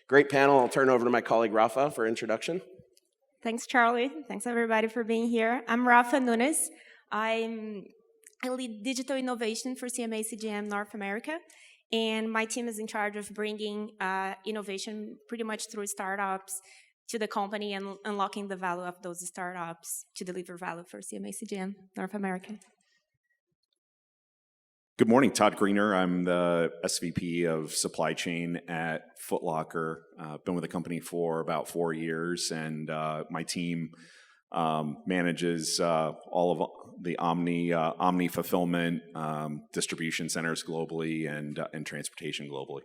Great panel. I'll turn over to my colleague Rafa for introduction. Thanks, Charlie. Thanks, everybody, for being here. I'm Rafa Nunes. I lead digital innovation for CMA CGM North America, and my team is in charge of bringing innovation pretty much through startups to the company and unlocking the value of those startups to deliver value for CMA CGM North America. Good morning, Todd Greener. I'm the SVP of Supply Chain at Foot Locker. Been with the company for about 4 years, and my team manages all of the omni fulfillment, distribution centers globally, and transportation globally.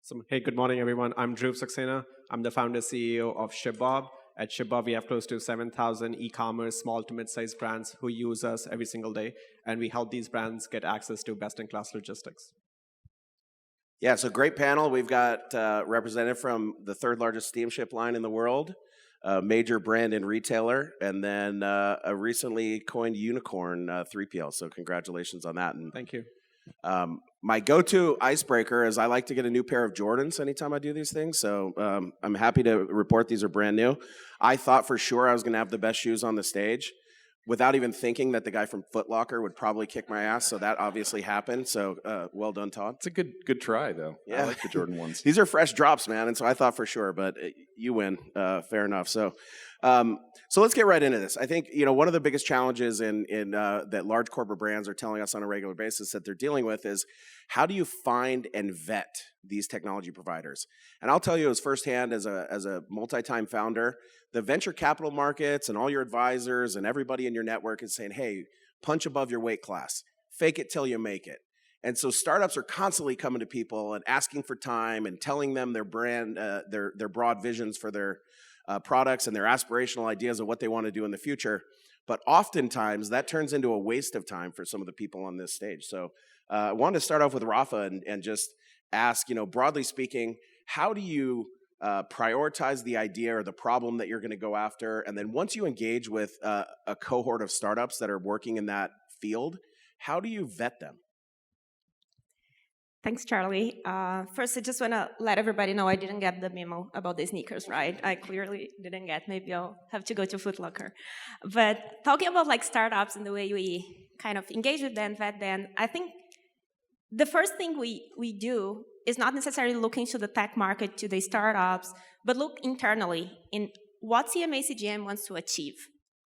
So, hey, good morning, everyone. I'm Dhruv Saxena. I'm the founder CEO of ShipBob. At ShipBob, we have close to 7,000 e-commerce, small to mid-sized brands who use us every single day, and we help these brands get access to best-in-class logistics. Yeah, so great panel. We've got representative from the third largest steamship line in the world, a major brand and retailer, and then a recently coined unicorn 3PL. So congratulations on that. And thank you. My go-to icebreaker is I like to get a new pair of Jordans anytime I do these things, so I'm happy to report these are brand new. I thought for sure I was going to have the best shoes on the stage without even thinking that the guy from Foot Locker would probably kick my ass, so that obviously happened, so well done, Todd. It's a good try, though. Yeah. I like the Jordan ones. These are fresh drops, man, and so I thought for sure, but you win. Fair enough. So let's get right into this. I think one of the biggest challenges in that large corporate brands are telling us on a regular basis that they're dealing with is how do you find and vet these technology providers? And I'll tell you as firsthand as a multi-time founder, the venture capital markets and all your advisors and everybody in your network is saying, hey, punch above your weight class, fake it till you make it. And so startups are constantly coming to people and asking for time and telling them their brand, their broad visions for their products and their aspirational ideas of what they want to do in the future. But oftentimes that turns into a waste of time for some of the people on this stage. So I wanted to start off with Rafa and just ask, broadly speaking, how do you prioritize the idea or the problem that you're going to go after? And then once you engage with a cohort of startups that are working in that field, how do you vet them? Thanks, Charlie. First, I just want to let everybody know I didn't get the memo about the sneakers, right? I clearly didn't get. Maybe I'll have to go to Foot Locker. But talking about startups and the way we kind of engage with them, vet them, I think the first thing we do is not necessarily looking to the tech market, to the startups, but look internally in what CMA CGM wants to achieve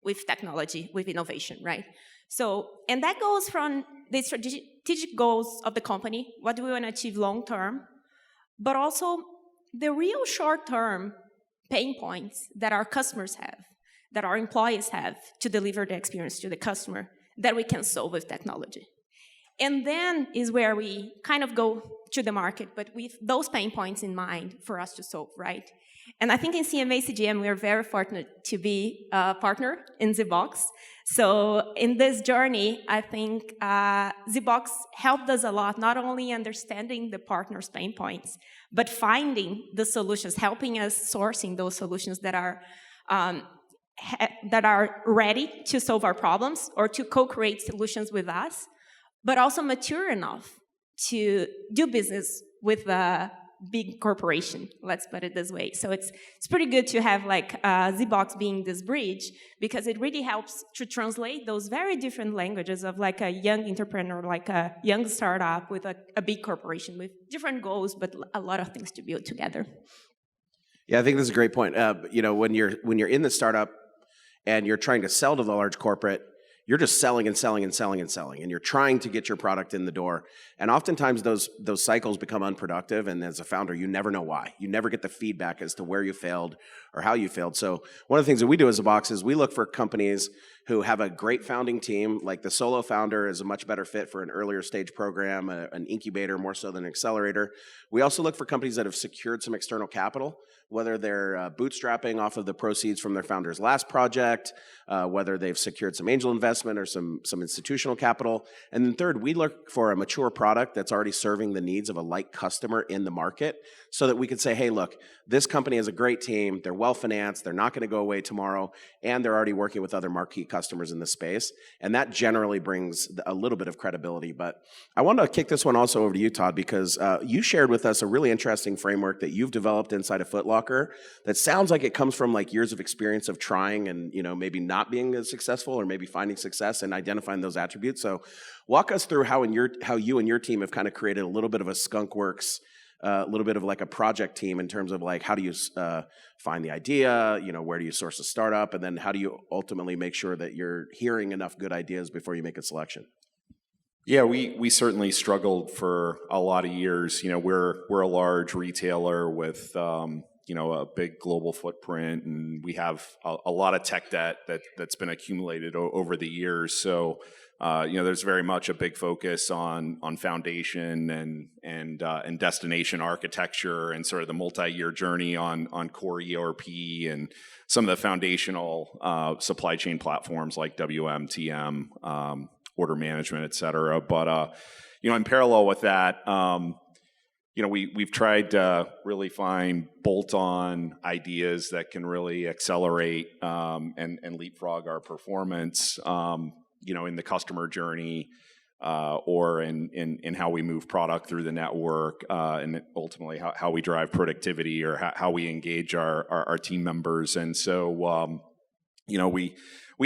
with technology, with innovation, right? So, and that goes from the strategic goals of the company, what do we want to achieve long term, but also the real short term pain points that our customers have, that our employees have to deliver the experience to the customer that we can solve with technology. And then is where we kind of go to the market, but with those pain points in mind for us to solve, right? And I think in CMA CGM, we are very fortunate to be a partner in ZEBOX. So in this journey, I think ZEBOX helped us a lot, not only understanding the partner's pain points, but finding the solutions, helping us sourcing those solutions that are ready to solve our problems or to co-create solutions with us, but also mature enough to do business with a big corporation, let's put it this way. So it's pretty good to have ZEBOX being this bridge, because it really helps to translate those very different languages of a young entrepreneur, like a young startup with a big corporation with different goals, but a lot of things to build together. Yeah, I think this is a great point. When you're in the startup and you're trying to sell to the large corporate, you're just selling and selling and selling and selling, and you're trying to get your product in the door. And oftentimes those cycles become unproductive, and as a founder, you never know why. You never get the feedback as to where you failed or how you failed. So one of the things that we do as ZEBOX is we look for companies who have a great founding team. Like the solo founder is a much better fit for an earlier stage program, an incubator more so than an accelerator. We also look for companies that have secured some external capital, whether they're bootstrapping off of the proceeds from their founder's last project, whether they've secured some angel investment or some institutional capital. And then third, we look for a mature product that's already serving the needs of a like customer in the market, so that we could say, hey, look, this company has a great team, they're well-financed, they're not going to go away tomorrow, and they're already working with other marquee customers in the space. And that generally brings a little bit of credibility. But I want to kick this one also over to you, Todd, because you shared with us a really interesting framework that you've developed inside of Foot Locker that sounds like it comes from like years of experience of trying and, you know, maybe not being as successful or maybe finding success and identifying those attributes. So walk us through how you and your team have kind of created a little bit of a skunk works, a little bit of like a project team in terms of like how do you find the idea, you know, where do you source a startup, and then how do you ultimately make sure that you're hearing enough good ideas before you make a selection? Yeah, we certainly struggled for a lot of years. You know, we're a large retailer with you know, a big global footprint, and we have a lot of tech debt that's been accumulated over the years. So you know, there's very much a big focus on foundation and destination architecture and sort of the multi-year journey on core ERP and some of the foundational supply chain platforms like WM, TM, order management, et cetera. But you know, in parallel with that, you know, we've tried to really find bolt-on ideas that can really accelerate and leapfrog our performance. You know, in the customer journey, or in how we move product through the network, and ultimately how we drive productivity or how we engage our team members. And so, you know, we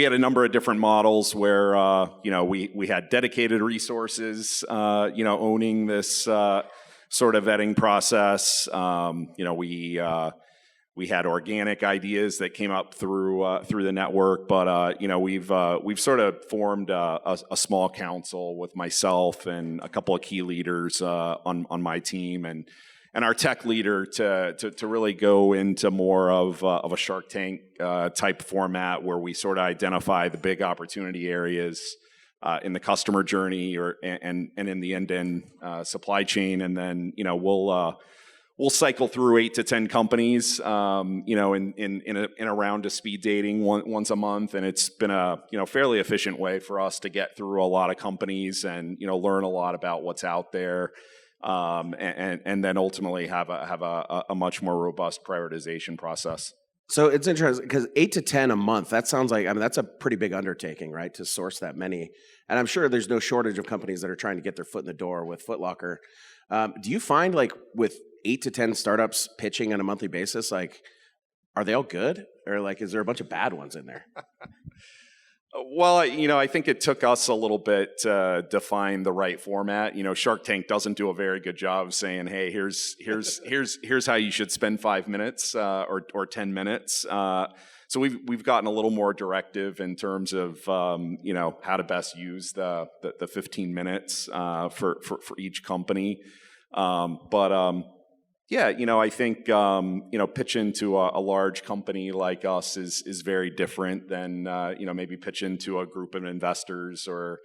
had a number of different models where, you know, we had dedicated resources, you know, owning this sort of vetting process. You know, we had organic ideas that came up through the network, but you know, we've sort of formed a small council with myself and a couple of key leaders on my team and our tech leader to really go into more of a Shark Tank type format where we sort of identify the big opportunity areas in the customer journey and in the end-to-end supply chain, and then, you know, we'll cycle through 8 to 10 companies, you know, in a round of speed dating once a month, and it's been a, you know, fairly efficient way for us to get through a lot of companies and, you know, learn a lot about what's out there, and then ultimately have a much more robust prioritization process. So it's interesting because 8 to 10 a month, that sounds like, I mean, that's a pretty big undertaking, right, to source that many. And I'm sure there's no shortage of companies that are trying to get their foot in the door with Foot Locker. Do you find like with 8 to 10 startups pitching on a monthly basis, like, are they all good? Or like, is there a bunch of bad ones in there? Well, you know, I think it took us a little bit to define the right format. You know, Shark Tank doesn't do a very good job of saying, "Hey, here's how you should spend 5 minutes or 10 minutes." So we've gotten a little more directive in terms of you know, how to best use the 15 minutes for each company. But yeah, you know, I think you know, pitching to a large company like us is very different than you know, maybe pitching to a group of investors or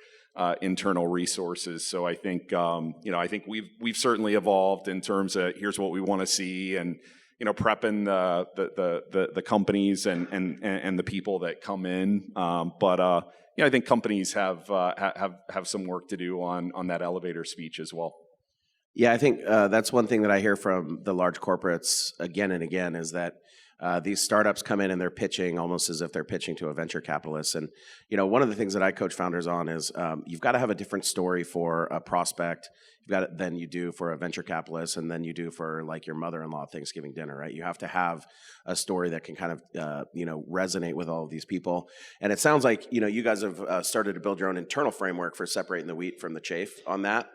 internal resources. So I think you know, I think we've certainly evolved in terms of here's what we want to see, and, you know, prepping the companies and the people that come in. But you know, I think companies have some work to do on that elevator speech as well. Yeah, I think that's one thing that I hear from the large corporates again and again is that these startups come in and they're pitching almost as if they're pitching to a venture capitalist. And, you know, one of the things that I coach founders on is you've got to have a different story for a prospect than you do for a venture capitalist, and then you do for like your mother-in-law Thanksgiving dinner, right? You have to have a story that can kind of, you know, resonate with all of these people. And it sounds like, you know, you guys have started to build your own internal framework for separating the wheat from the chaff on that.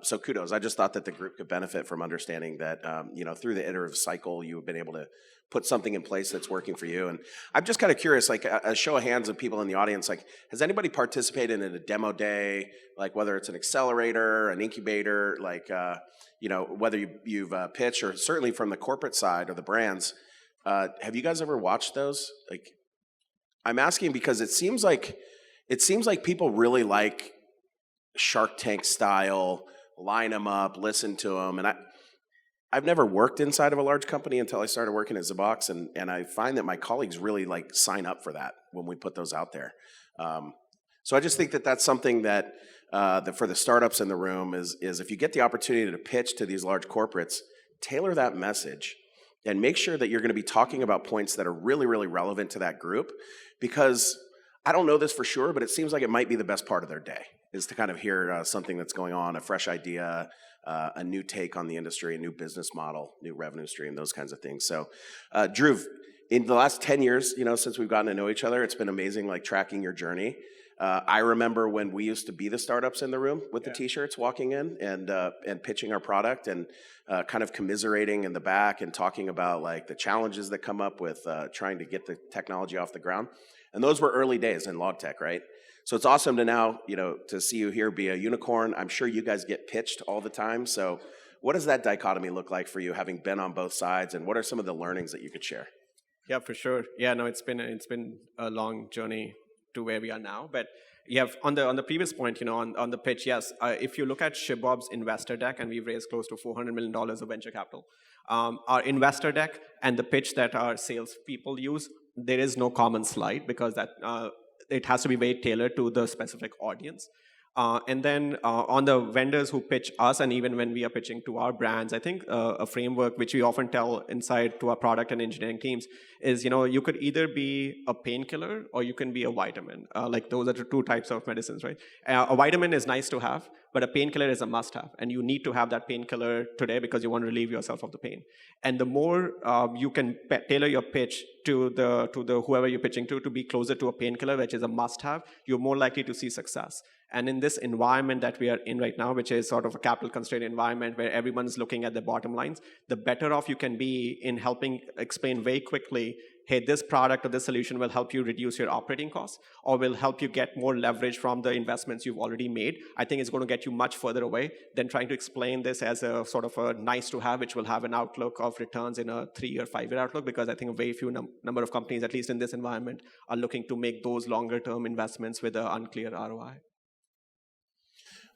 So kudos. I just thought that the group could benefit from understanding that, you know, through the iterative cycle, you've been able to put something in place that's working for you. And I'm just kind of curious, like a show of hands of people in the audience, like, has anybody participated in a demo day, like whether it's an accelerator, an incubator, like, you know, whether you've pitched, or certainly from the corporate side or the brands, have you guys ever watched those? Like, I'm asking because it seems like people really like Shark Tank style, line them up, listen to them. And I've never worked inside of a large company until I started working at ZEBOX, and I find that my colleagues really like sign up for that when we put those out there. So I just think that that's something that for the startups in the room is if you get the opportunity to pitch to these large corporates, tailor that message. and make sure that you're going to be talking about points that are really, really relevant to that group, because I don't know this for sure, but it seems like it might be the best part of their day, is to kind of hear something that's going on, a fresh idea, a new take on the industry, a new business model, new revenue stream, those kinds of things. So, Dhruv, in the last 10 years, since we've gotten to know each other, it's been amazing, like tracking your journey. I remember when we used to be the startups in the room with the T-shirts, walking in and pitching our product and kind of commiserating in the back and talking about like the challenges that come up with trying to get the technology off the ground. And those were early days in log tech, right? So it's awesome to now, to see you here be a unicorn. I'm sure you guys get pitched all the time. So what does that dichotomy look like for you, having been on both sides, and what are some of the learnings that you could share? Yeah, for sure. Yeah, no, it's been a long journey to where we are now. But on the previous point, on the pitch, yes, if you look at ShibBob's investor deck, and we've raised close to $400 million of venture capital, our investor deck and the pitch that our sales people use, there is no common slide, because that it has to be very tailored to the specific audience. And then on the vendors who pitch us, and even when we are pitching to our brands, I think a framework which we often tell inside to our product and engineering teams is, you could either be a painkiller or you can be a vitamin. Like those are the two types of medicines, right? A vitamin is nice to have, but a painkiller is a must-have, and you need to have that painkiller today because you want to relieve yourself of the pain. And the more you can tailor your pitch to the whoever you're pitching to be closer to a painkiller, which is a must-have, you're more likely to see success. And in this environment that we are in right now, which is sort of a capital-constrained environment where everyone's looking at the bottom lines, the better off you can be in helping explain very quickly, hey, this product or this solution will help you reduce your operating costs or will help you get more leverage from the investments you've already made. I think it's going to get you much further away than trying to explain this as a sort of a nice to have, which will have an outlook of returns in a 3-year, 5-year outlook, because I think a very few number of companies, at least in this environment, are looking to make those longer-term investments with an unclear ROI.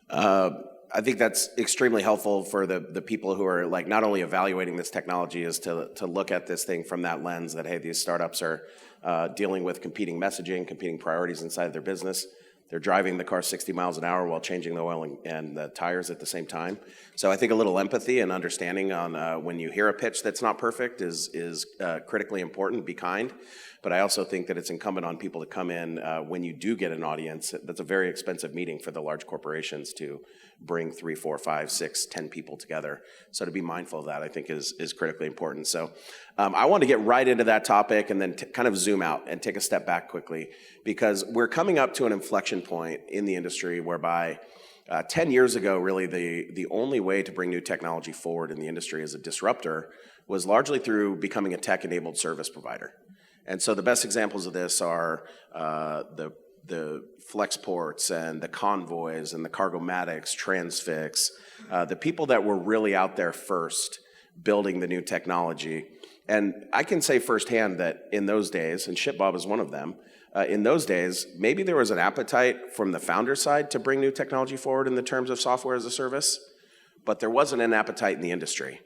I think that's extremely helpful for the people who are like not only evaluating this technology, is to look at this thing from that lens that, hey, these startups are dealing with competing messaging, competing priorities inside their business. They're driving the car 60 miles an hour while changing the oil and the tires at the same time. So I think a little empathy and understanding on when you hear a pitch that's not perfect is critically important. Be kind. But I also think that it's incumbent on people to come in when you do get an audience. That's a very expensive meeting for the large corporations to bring 3, 4, 5, 6, 10 people together. So to be mindful of that, I think is critically important. So I want to get right into that topic and then kind of zoom out and take a step back quickly, because we're coming up to an inflection point in the industry whereby 10 years ago, really the only way to bring new technology forward in the industry as a disruptor was largely through becoming a tech-enabled service provider. And so the best examples of this are the Flexports and the Convoys and the Cargomatics, Transfix, the people that were really out there first building the new technology. And I can say firsthand that in those days, and ShibBob is one of them, in those days, maybe there was an appetite from the founder side to bring new technology forward in the terms of software as a service, but there wasn't an appetite in the industry.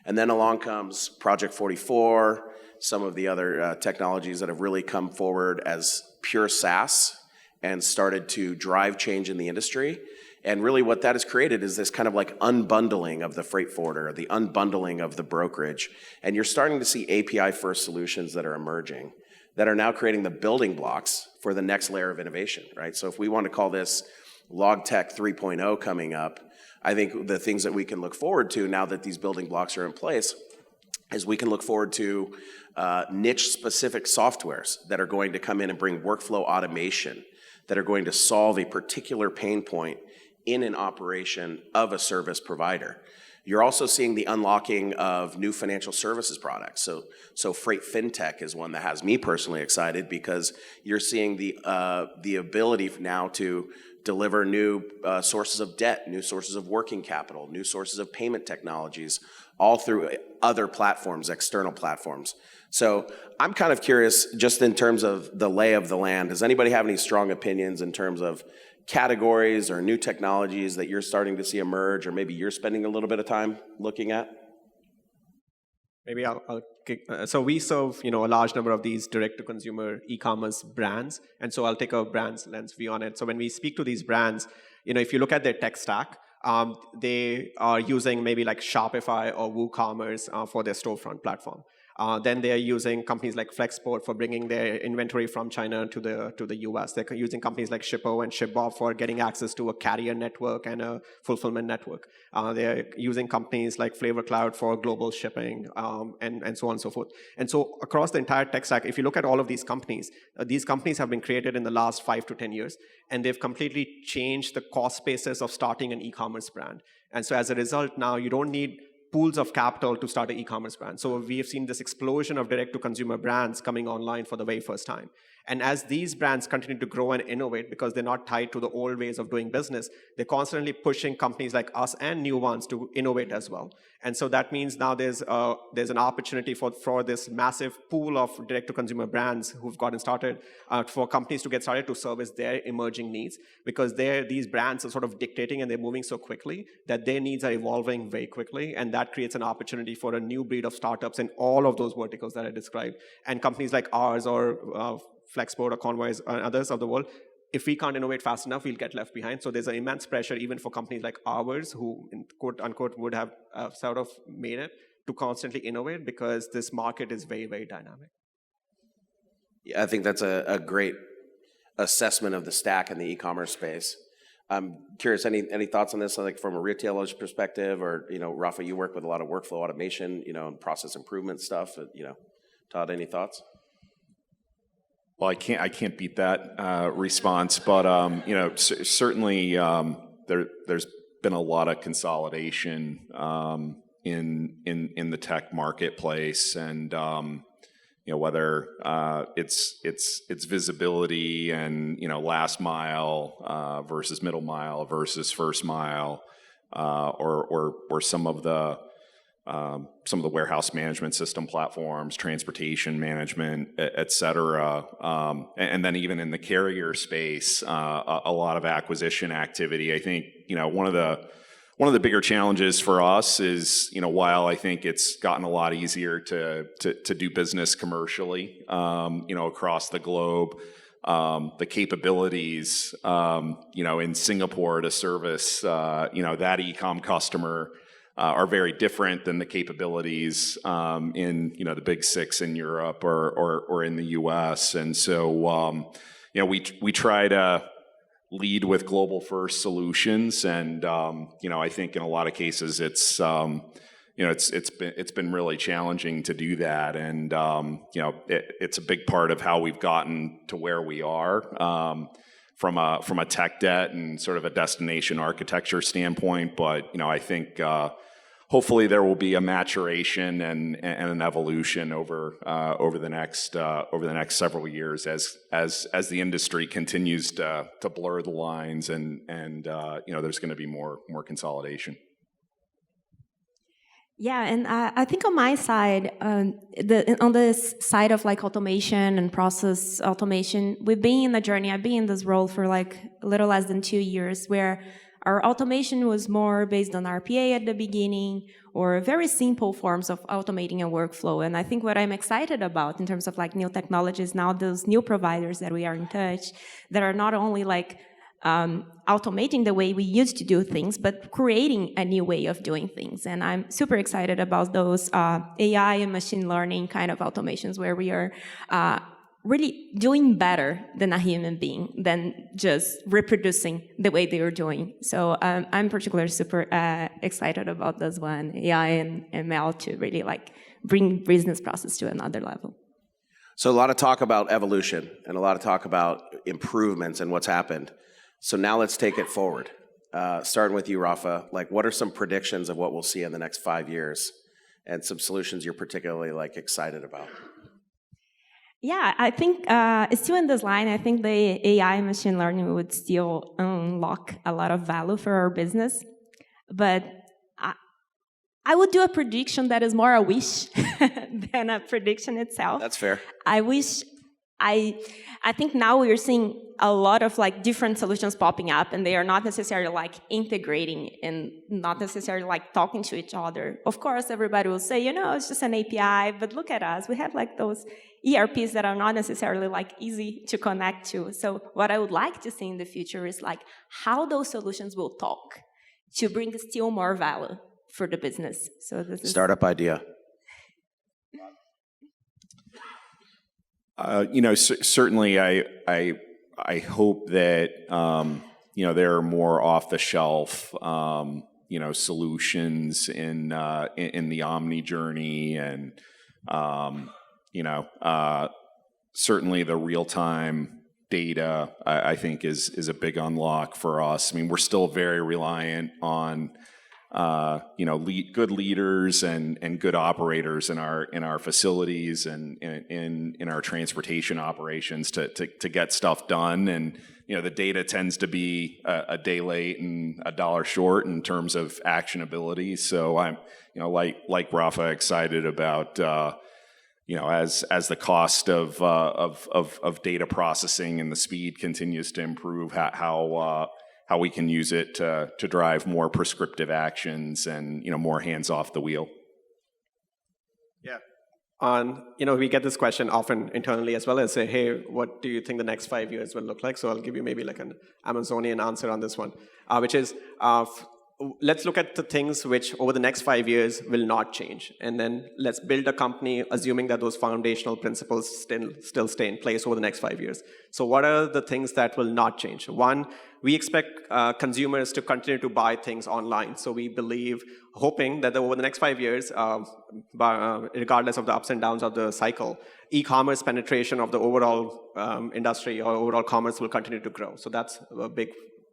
And then along comes Project 44, some of the other technologies that have really come forward as pure SaaS and started to drive change in the industry. And really what that has created is this kind of like unbundling of the freight forwarder, the unbundling of the brokerage. And you're starting to see API-first solutions that are emerging that are now creating the building blocks for the next layer of innovation, right? So if we want to call this Log Tech 3.0 coming up, I think the things that we can look forward to now that these building blocks are in place is we can look forward to niche-specific softwares that are going to come in and bring workflow automation that are going to solve a particular pain point in an operation of a service provider. You're also seeing the unlocking of new financial services products. So freight fintech is one that has me personally excited, because you're seeing the ability now to deliver new sources of debt, new sources of working capital, new sources of payment technologies, all through other platforms, external platforms. So I'm kind of curious, just in terms of the lay of the land, does anybody have any strong opinions in terms of categories or new technologies that you're starting to see emerge, or maybe you're spending a little bit of time looking at? Maybe I'll kick. So we serve, a large number of these direct-to-consumer e-commerce brands, and so I'll take a brand's lens view on it. So when we speak to these brands, if you look at their tech stack, They are using maybe like Shopify or WooCommerce for their storefront platform. Then they are using companies like Flexport for bringing their inventory from China to the US. They're using companies like Shippo and ShipBob for getting access to a carrier network and a fulfillment network. They're using companies like Flavor Cloud for global shipping and so on and so forth. And so across the entire tech stack, if you look at all of these companies have been created in the last 5 to 10 years, and they've completely changed the cost basis of starting an e-commerce brand. And so as a result, now you don't need pools of capital to start an e-commerce brand. So we have seen this explosion of direct-to-consumer brands coming online for the very first time. And as these brands continue to grow and innovate, because they're not tied to the old ways of doing business, they're constantly pushing companies like us and new ones to innovate as well. And so that means now there's an opportunity for this massive pool of direct-to-consumer brands who've gotten started, for companies to get started to service their emerging needs, because these brands are sort of dictating and they're moving so quickly that their needs are evolving very quickly, and that creates an opportunity for a new breed of startups in all of those verticals that I described. And companies like ours or Flexport or Convoys and others of the world, if we can't innovate fast enough, we'll get left behind. So there's an immense pressure even for companies like ours who, in quote unquote, would have sort of made it to constantly innovate, because this market is very, very dynamic. Yeah, I think that's a great assessment of the stack in the e-commerce space. I'm curious, any thoughts on this, like from a retailer's perspective, or, Rafa, you work with a lot of workflow automation, and process improvement stuff. Todd, any thoughts? Well, I can't beat that response, but certainly there's been a lot of consolidation in the tech marketplace, and whether it's visibility and last mile versus middle mile versus first mile, or some of the warehouse management system platforms, transportation management, et cetera. And then even in the carrier space, a lot of acquisition activity. I think, one of the bigger challenges for us is, while I think it's gotten a lot easier to do business commercially, across the globe, the capabilities, in Singapore to service, that e-com customer are very different than the capabilities in the big six in Europe or in the U.S. And so we try to lead with global first solutions, and I think in a lot of cases it's been really challenging to do that, and it's a big part of how we've gotten to where we are. From a tech debt and sort of a destination architecture standpoint, but I think hopefully there will be a maturation and an evolution over the next several years as the industry continues to blur the lines, and there's going to be more consolidation. Yeah, and I think on my side, on this side of like automation and process automation, we've been in the journey. I've been in this role for like a little less than 2 years, where our automation was more based on RPA at the beginning, or very simple forms of automating a workflow. And I think what I'm excited about in terms of like new technologies now, those new providers that we are in touch, that are not only like automating the way we used to do things, but creating a new way of doing things. And I'm super excited about those AI and machine learning kind of automations, where we are really doing better than a human being, than just reproducing the way they are doing. So I'm particularly super excited about this one, AI and ML, to really like bring business process to another level. So a lot of talk about evolution and a lot of talk about improvements and what's happened. So now let's take it forward. Starting with you, Rafa, like what are some predictions of what we'll see in the next 5 years, and some solutions you're particularly like excited about? Yeah, I think still in this line, I think the AI and machine learning would still unlock a lot of value for our business. But I would do a prediction that is more a wish than a prediction itself. That's fair. I think now we're seeing a lot of like different solutions popping up, and they are not necessarily like integrating and not necessarily like talking to each other. Of course, everybody will say, it's just an API, but look at us. We have like those ERPs that are not necessarily like easy to connect to. So what I would like to see in the future is like how those solutions will talk. to bring still more value for the business. So this is Startup idea. Certainly, I hope that there are more off-the-shelf solutions in the Omni journey, and certainly the real-time data I think is a big unlock for us. I mean, we're still very reliant on good leaders and good operators in our facilities and in our transportation operations to get stuff done. And the data tends to be a day late and a dollar short in terms of actionability. So I'm like Rafa, excited about as the cost of data processing and the speed continues to improve, how we can use it to drive more prescriptive actions and more hands off the wheel. Yeah. We get this question often internally as well as say, hey, what do you think the next 5 years will look like? So I'll give you maybe like an Amazonian answer on this one, which is let's look at the things which over the next 5 years will not change. And then let's build a company assuming that those foundational principles still stay in place over the next 5 years. So what are the things that will not change? One, we expect consumers to continue to buy things online. So we believe, hoping that over the next 5 years, regardless of the ups and downs of the cycle, e-commerce penetration of the overall industry or overall commerce will continue to grow. So that's a big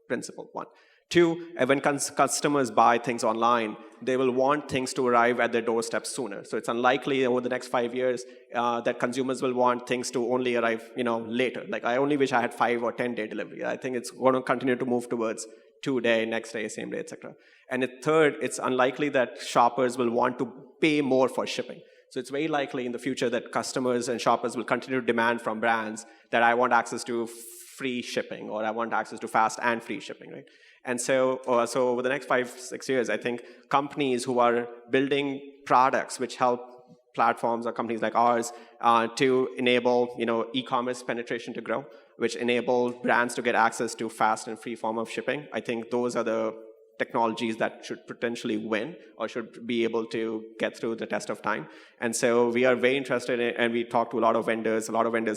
principle, one. Two, when customers buy things online, they will want things to arrive at their doorstep sooner. So it's unlikely over the next 5 years that consumers will want things to only arrive, later. Like, I only wish I had 5 or 10 day delivery. I think it's going to continue to move towards 2 day, next day, same day, etc. And third, it's unlikely that shoppers will want to pay more for shipping. So it's very likely in the future that customers and shoppers will continue to demand from brands that I want access to free shipping, or I want access to fast and free shipping, right? And so over the next 5-6 years, I think companies who are building products which help platforms or companies like ours to enable e-commerce penetration to grow, which enable brands to get access to fast and free form of shipping, I think those are the technologies that should potentially win or should be able to get through the test of time. And so we are very interested in, and we talk to a lot of vendors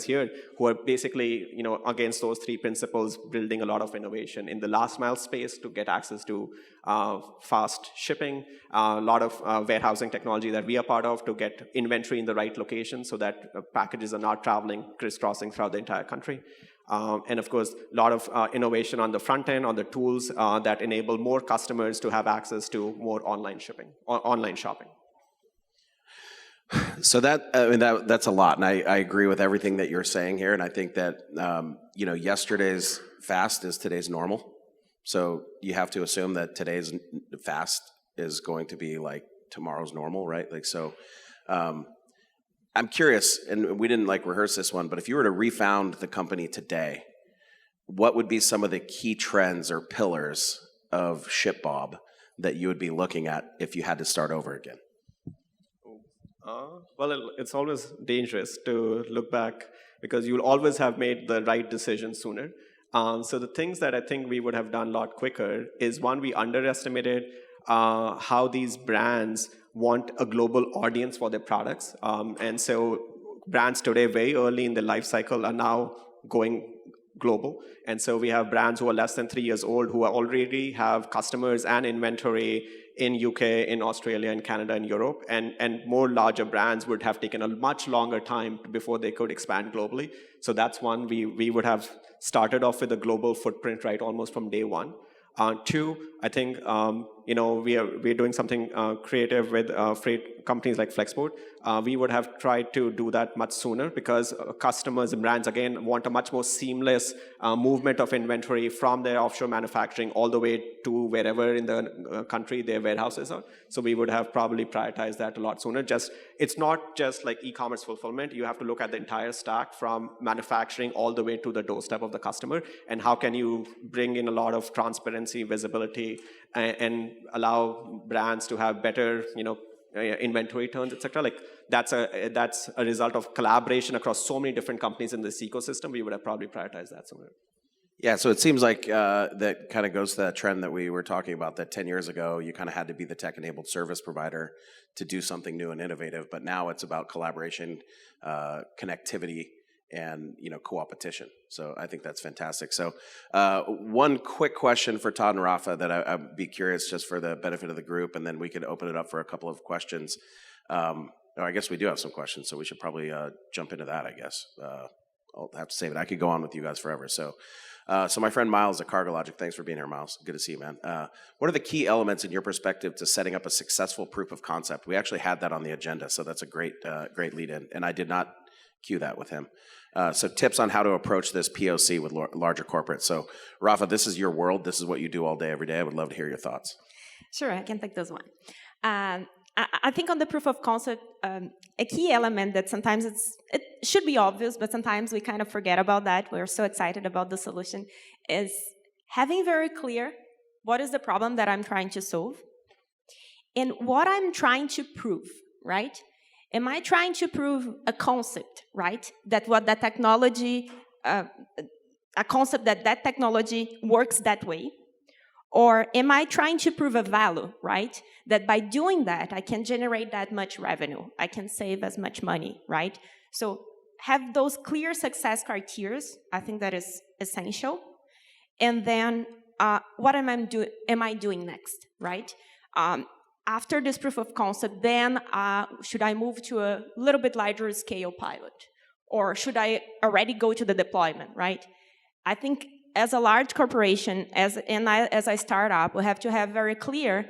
here who are basically, against those three principles, building a lot of innovation in the last mile space to get access to fast shipping, a lot of warehousing technology that we are part of to get inventory in the right location so that packages are not traveling, crisscrossing throughout the entire country. And of course, a lot of innovation on the front end, on the tools that enable more customers to have access to more online shipping, or online shopping. So that's a lot, and I agree with everything that you're saying here. And I think that yesterday's fast is today's normal. So you have to assume that today's fast is going to be like tomorrow's normal, right? Like so. I'm curious, and we didn't rehearse this one, but if you were to refound the company today, what would be some of the key trends or pillars of ShipBob that you would be looking at if you had to start over again? Well, it's always dangerous to look back because you'll always have made the right decision sooner. So the things that I think we would have done a lot quicker is, one, we underestimated how these brands want a global audience for their products. And so brands today, very early in their life cycle, are now going global. And so we have brands who are less than 3 years old who already have customers and inventory in UK, in Australia, in Canada, and Europe. And more larger brands would have taken a much longer time before they could expand globally. So that's one. We would have started off with a global footprint, right, almost from day one. Two, I think we're doing something creative with freight companies like Flexport. We would have tried to do that much sooner because customers and brands, again, want a much more seamless movement of inventory from their offshore manufacturing all the way to wherever in the country their warehouses are. So we would have probably prioritized that a lot sooner. It's not just like e-commerce fulfillment. You have to look at the entire stack from manufacturing all the way to the doorstep of the customer, and how can you bring in a lot of transparency, visibility, and allow brands to have better, inventory turns, etc. Like that's a result of collaboration across so many different companies in this ecosystem. We would have probably prioritized that somewhere. Yeah, so it seems like that kind of goes to that trend that we were talking about, that 10 years ago, you kind of had to be the tech-enabled service provider to do something new and innovative, but now it's about collaboration, connectivity, and co-opetition. So I think that's fantastic. So one quick question for Todd and Rafa that I'd be curious, just for the benefit of the group, and then we could open it up for a couple of questions. I guess we do have some questions, so we should probably jump into that, I guess. I'll have to save it. I could go on with you guys forever. So my friend Miles at CargoLogic, thanks for being here, Miles. Good to see you, man. What are the key elements in your perspective to setting up a successful proof of concept? We actually had that on the agenda, so that's a great lead in, and I did not cue that with him. So tips on how to approach this POC with larger corporates. So Rafa, this is your world. This is what you do all day, every day. I would love to hear your thoughts. Sure, I can take this one. I think on the proof of concept, a key element that sometimes it should be obvious, but sometimes we kind of forget about that. We're so excited about the solution, is having very clear what is the problem that I'm trying to solve and what I'm trying to prove, right? Am I trying to prove a concept, right? That what that technology, a concept that technology works that way? Or am I trying to prove a value, right? That by doing that, I can generate that much revenue. I can save as much money, right? So have those clear success criteria. I think that is essential. And then what am I doing next, right? After this proof of concept, then should I move to a little bit larger scale pilot? Or should I already go to the deployment, right? I think as a large corporation, as a startup, we have to have very clear,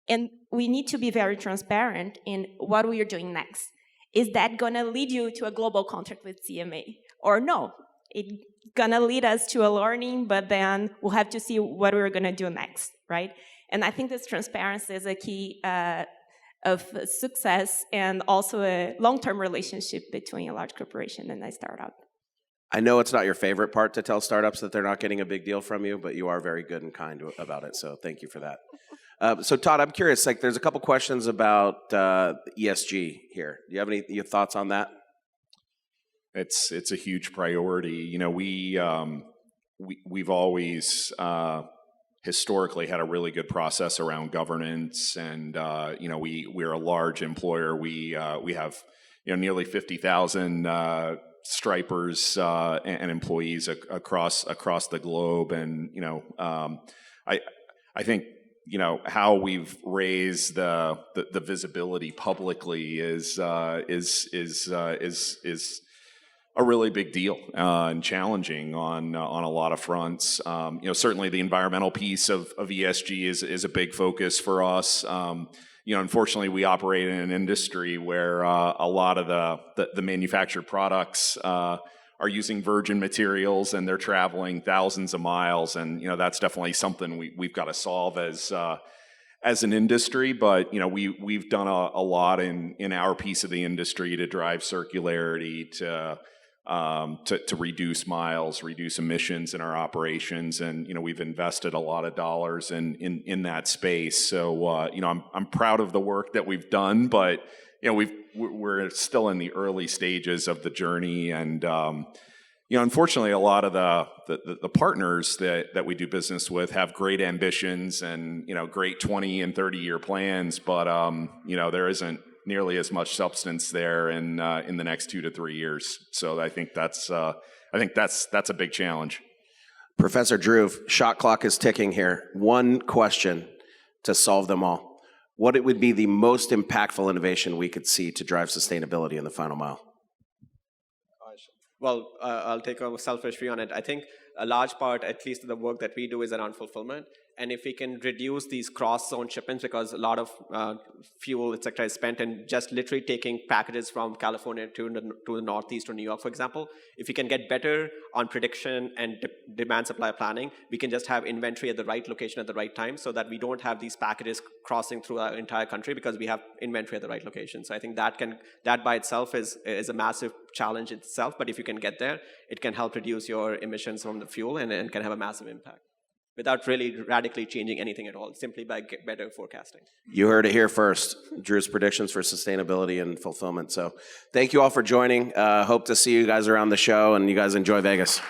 and we need to be very transparent in what we are doing next. Is that going to lead you to a global contract with CMA? Or no? It's going to lead us to a learning, but then we'll have to see what we're going to do next, right? And I think this transparency is a key of success and also a long-term relationship between a large corporation and a startup. I know it's not your favorite part to tell startups that they're not getting a big deal from you, but you are very good and kind about it, so thank you for that. So Todd, I'm curious, there's a couple questions about ESG here. Do you have your thoughts on that? It's a huge priority. We've always historically had a really good process around governance, and we're a large employer. We have nearly 50,000 stripers and employees across the globe, and I think how we've raised the visibility publicly is a really big deal and challenging on a lot of fronts. Certainly the environmental piece of ESG is a big focus for us. Unfortunately, we operate in an industry where a lot of the manufactured products are using virgin materials, and they're traveling thousands of miles, and that's definitely something we've got to solve as an industry. But we've done a lot in our piece of the industry to drive circularity, to reduce miles, reduce emissions in our operations, and we've invested a lot of dollars in that space. So I'm proud of the work that we've done, but we're still in the early stages of the journey, and unfortunately, a lot of the partners that we do business with have great ambitions and great 20 and 30-year plans, but there isn't nearly as much substance there in the next 2 to 3 years. So I think that's a big challenge. Professor Drew, shot clock is ticking here. One question to solve them all. What it would be the most impactful innovation we could see to drive sustainability in the final mile? Well, I'll take a selfish view on it. I think a large part, at least of the work that we do, is around fulfillment. And if we can reduce these cross-zone shipments, because a lot of fuel, etc., is spent in just literally taking packages from California to the Northeast or New York, for example. If we can get better on prediction and demand-supply planning, we can just have inventory at the right location at the right time, so that we don't have these packages crossing through our entire country, because we have inventory at the right location. So I think that by itself is a massive challenge itself. But if you can get there, it can help reduce your emissions from the fuel, and can have a massive impact, without really radically changing anything at all, simply by better forecasting. You heard it here first, Drew's predictions for sustainability and fulfillment. So thank you all for joining. Hope to see you guys around the show, and you guys enjoy Vegas.